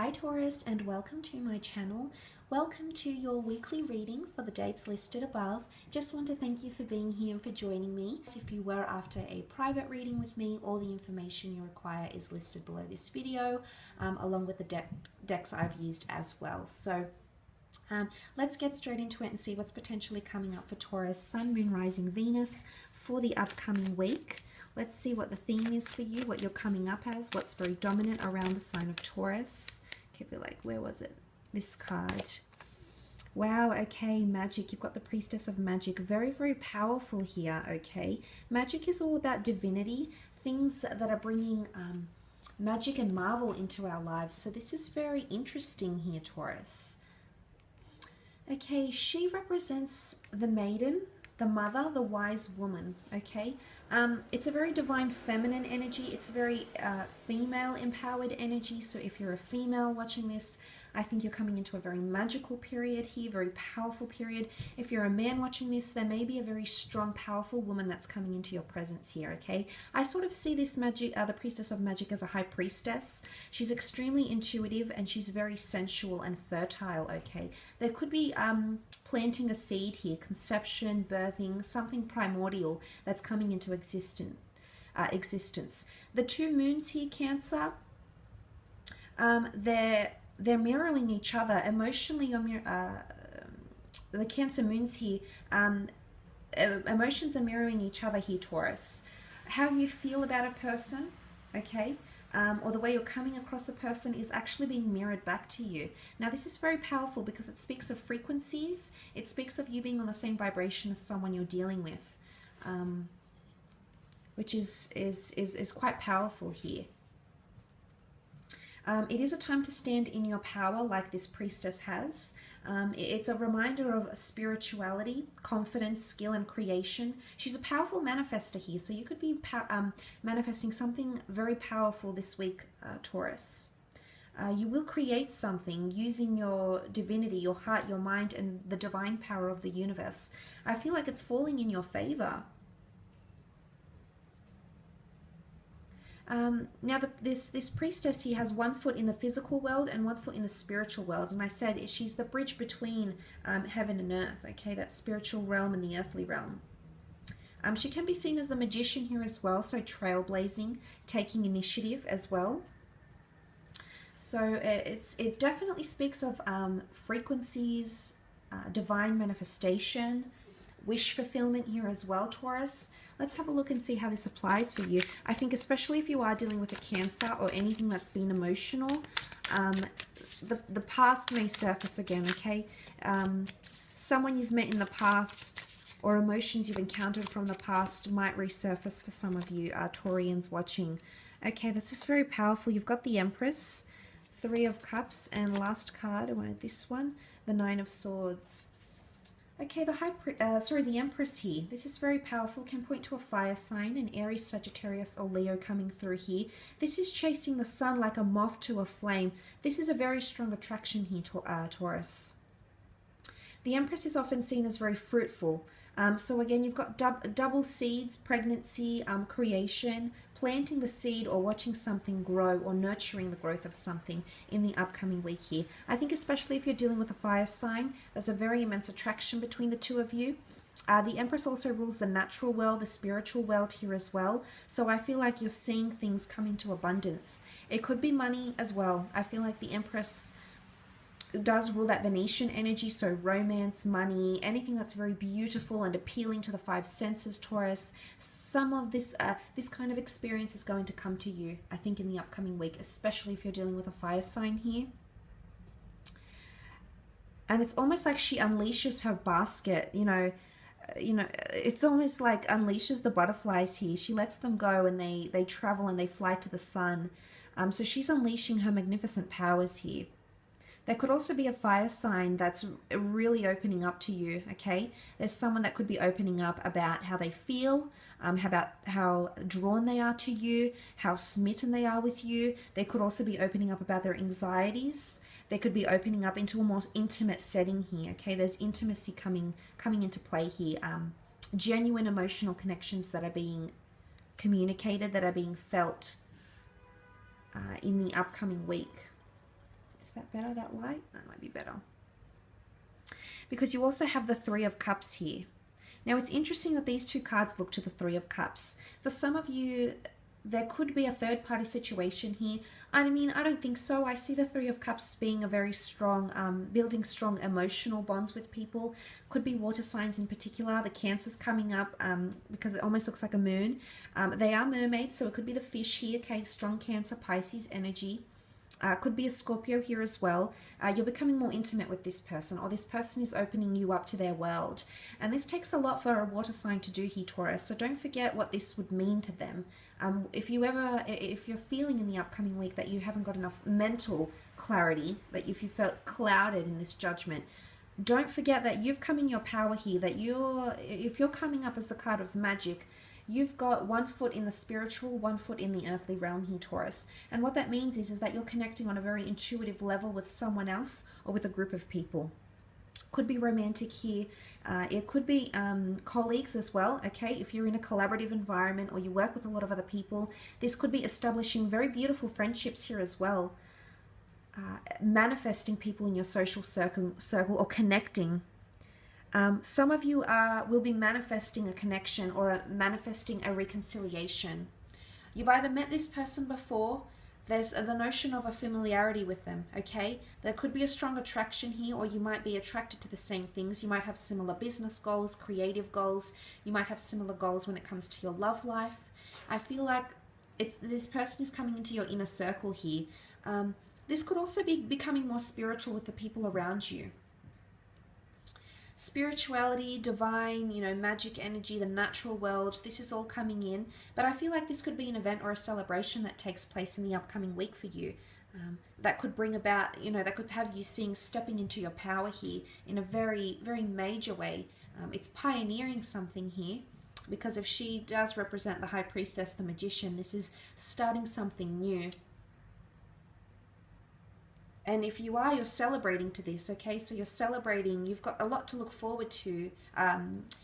Hi Taurus, and welcome to my channel. Welcome to your weekly reading for the dates listed above. Just want to thank you for being here and for joining me. If you were after a private reading with me, all the information you require is listed below this video, along with the decks I've used as well. So let's get straight into it and see what's potentially coming up for Taurus, Sun, Moon, Rising, Venus for the upcoming week. Let's see what the theme is for you, what you're coming up as, what's very dominant around the sign of Taurus. Okay, like, where was it? This card. Wow, okay, magic. You've got the Priestess of Magic. Very, very powerful here, okay? Magic is all about divinity, things that are bringing magic and marvel into our lives. So this is very interesting here, Taurus. Okay, she represents the maiden, the mother, the wise woman, okay? It's a very divine feminine energy. It's a very female empowered energy. So if you're a female watching this, I think you're coming into a very magical period here, very powerful period. If you're a man watching this, there may be a very strong, powerful woman that's coming into your presence here, okay? I sort of see this magic, the Priestess of Magic, as a high priestess. She's extremely intuitive and she's very sensual and fertile, okay? There could be planting a seed here, conception, birthing, something primordial that's coming into existence. The two moons here, Cancer, they're mirroring each other emotionally. The Cancer moons here, emotions are mirroring each other here, Taurus. How you feel about a person, okay, or the way you're coming across a person is actually being mirrored back to you. Now, this is very powerful because it speaks of frequencies. It speaks of you being on the same vibration as someone you're dealing with, which is quite powerful here. It is a time to stand in your power like this priestess has. It's a reminder of spirituality, confidence, skill, and creation. She's a powerful manifester here, so you could be manifesting something very powerful this week, Taurus. You will create something using your divinity, your heart, your mind, and the divine power of the universe. I feel like it's falling in your favor. Now, this priestess here has 1 foot in the physical world and 1 foot in the spiritual world. And I said she's the bridge between heaven and earth, okay? That spiritual realm and the earthly realm. She can be seen as the magician here as well, so trailblazing, taking initiative as well. So it definitely speaks of frequencies, divine manifestation, wish fulfillment here as well, Taurus. Let's have a look and see how this applies for you. I think especially if you are dealing with a Cancer or anything that's been emotional, the past may surface again, okay? Someone you've met in the past or emotions you've encountered from the past might resurface for some of you, Taurians watching. Okay, this is very powerful. You've got the Empress, 3 of Cups, and last card, I wanted this one, the 9 of Swords. Okay, the Empress here. This is very powerful. Can point to a fire sign, an Aries, Sagittarius, or Leo coming through here. This is chasing the sun like a moth to a flame. This is a very strong attraction here, Taurus. The Empress is often seen as very fruitful. So again, you've got double seeds, pregnancy, creation, planting the seed or watching something grow or nurturing the growth of something in the upcoming week here. I think especially if you're dealing with a fire sign, there's a very immense attraction between the two of you. The Empress also rules the natural world, the spiritual world here as well. So I feel like you're seeing things come into abundance. It could be money as well. I feel like the Empress does rule that Venetian energy, so romance, money, anything that's very beautiful and appealing to the 5 senses, Taurus. Some of this this kind of experience is going to come to you, I think, in the upcoming week, especially if you're dealing with a fire sign here. And it's almost like she unleashes her basket, you know, it's almost like unleashes the butterflies here. She lets them go and they travel and they fly to the sun. So she's unleashing her magnificent powers here. There could also be a fire sign that's really opening up to you, okay? There's someone that could be opening up about how they feel, about how drawn they are to you, how smitten they are with you. They could also be opening up about their anxieties. They could be opening up into a more intimate setting here, okay? There's intimacy coming into play here. Genuine emotional connections that are being communicated, that are being felt in the upcoming week. Is that better, that light? That might be better. Because you also have the Three of Cups here. Now, it's interesting that these two cards look to the Three of Cups. For some of you, there could be a third-party situation here. I mean, I don't think so. I see the Three of Cups being a very strong, building strong emotional bonds with people. Could be water signs in particular. The Cancer's coming up because it almost looks like a moon. They are mermaids, so it could be the fish here. Okay, strong Cancer, Pisces energy. Could be a Scorpio here as well. You're becoming more intimate with this person, or this person is opening you up to their world. And this takes a lot for a water sign to do here, Taurus. So don't forget what this would mean to them. If you're feeling in the upcoming week that you haven't got enough mental clarity, that if you felt clouded in this judgment, don't forget that you've come in your power here, that if you're coming up as the card of magic, you've got 1 foot in the spiritual, 1 foot in the earthly realm here, Taurus. And what that means is that you're connecting on a very intuitive level with someone else or with a group of people. Could be romantic here. It could be colleagues as well, okay? If you're in a collaborative environment or you work with a lot of other people, this could be establishing very beautiful friendships here as well. Manifesting people in your social circle or connecting. Some of you will be manifesting a connection or manifesting a reconciliation. You've either met this person before, there's the notion of a familiarity with them, okay? There could be a strong attraction here, or you might be attracted to the same things. You might have similar business goals, creative goals. You might have similar goals when it comes to your love life. I feel like this person is coming into your inner circle here. This could also be becoming more spiritual with the people around you. Spirituality, divine, magic energy, the natural world, this is all coming in. But I feel like this could be an event or a celebration that takes place in the upcoming week for you. That could bring about, that could have you stepping into your power here in a very, very major way. It's pioneering something here, because if she does represent the High Priestess, the Magician, this is starting something new. And if you are, you're celebrating to this, okay? So you're celebrating, you've got a lot to look forward to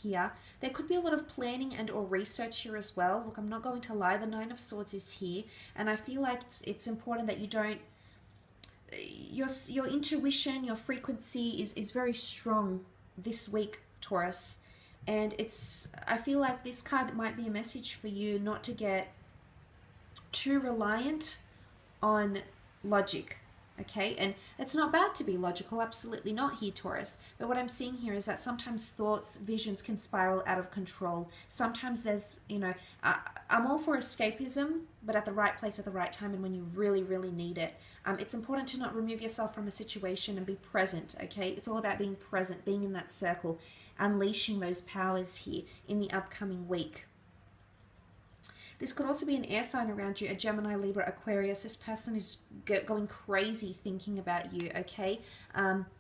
here. There could be a lot of planning and or research here as well. Look, I'm not going to lie, the Nine of Swords is here. And I feel like it's important that you don't, your intuition, your frequency is very strong this week, Taurus. And I feel like this card might be a message for you not to get too reliant on logic. Okay, and it's not bad to be logical, absolutely not here, Taurus. But what I'm seeing here is that sometimes thoughts, visions can spiral out of control. Sometimes there's, I'm all for escapism, but at the right place at the right time and when you really, really need it. It's important to not remove yourself from a situation and be present, okay? It's all about being present, being in that circle, unleashing those powers here in the upcoming week. This could also be an air sign around you, a Gemini, Libra, Aquarius. This person is going crazy thinking about you, okay?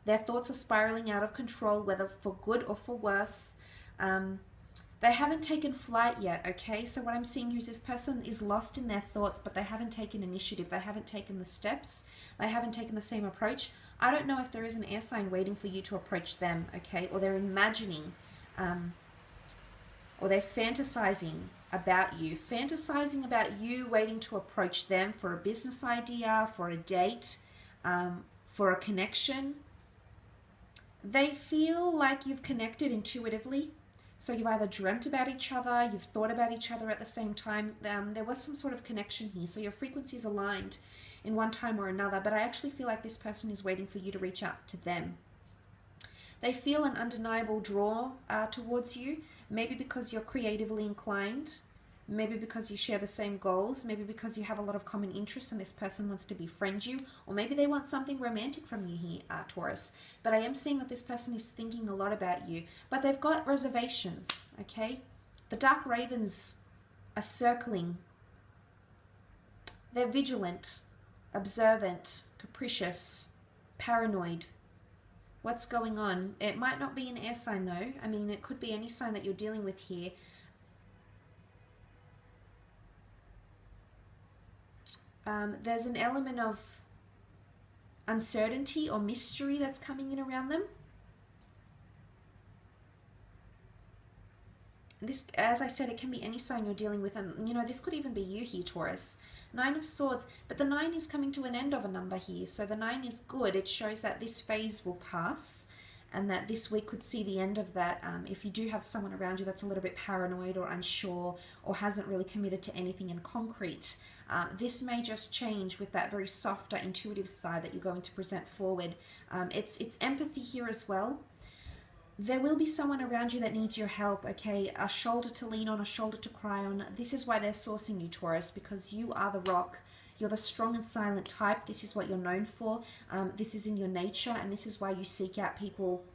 Their thoughts are spiraling out of control, whether for good or for worse. They haven't taken flight yet, okay? So what I'm seeing here is this person is lost in their thoughts, but they haven't taken initiative. They haven't taken the steps. They haven't taken the same approach. I don't know if there is an air sign waiting for you to approach them, okay? Or they're imagining, or they're fantasizing about you waiting to approach them for a business idea, for a date, for a connection. They feel like you've connected intuitively. So you've either dreamt about each other, you've thought about each other at the same time. There was some sort of connection here. So your frequencies aligned in one time or another. But I actually feel like this person is waiting for you to reach out to them. They feel an undeniable draw towards you, maybe because you're creatively inclined, maybe because you share the same goals, maybe because you have a lot of common interests and this person wants to befriend you, or maybe they want something romantic from you here, Taurus. But I am seeing that this person is thinking a lot about you, but they've got reservations, okay? The dark ravens are circling. They're vigilant, observant, capricious, paranoid. What's going on? It might not be an air sign though. I mean, it could be any sign that you're dealing with here. There's an element of uncertainty or mystery that's coming in around them. This, as I said, it can be any sign you're dealing with. And, this could even be you here, Taurus. Nine of Swords, but the 9 is coming to an end of a number here. So the 9 is good. It shows that this phase will pass and that this week could see the end of that. If you do have someone around you that's a little bit paranoid or unsure or hasn't really committed to anything in concrete, this may just change with that very softer, intuitive side that you're going to present forward. It's empathy here as well. There will be someone around you that needs your help, okay? A shoulder to lean on, a shoulder to cry on. This is why they're sourcing you, Taurus, because you are the rock. You're the strong and silent type. This is what you're known for. This is in your nature, and this is why you seek out people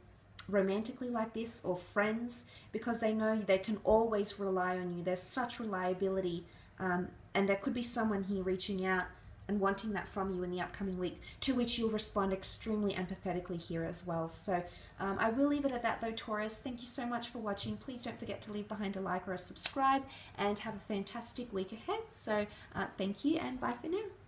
romantically like this or friends, because they know they can always rely on you. There's such reliability, and there could be someone here reaching out and wanting that from you in the upcoming week, to which you'll respond extremely empathetically here as well. So I will leave it at that though, Taurus. Thank you so much for watching. Please don't forget to leave behind a like or a subscribe, and have a fantastic week ahead. So thank you, and bye for now.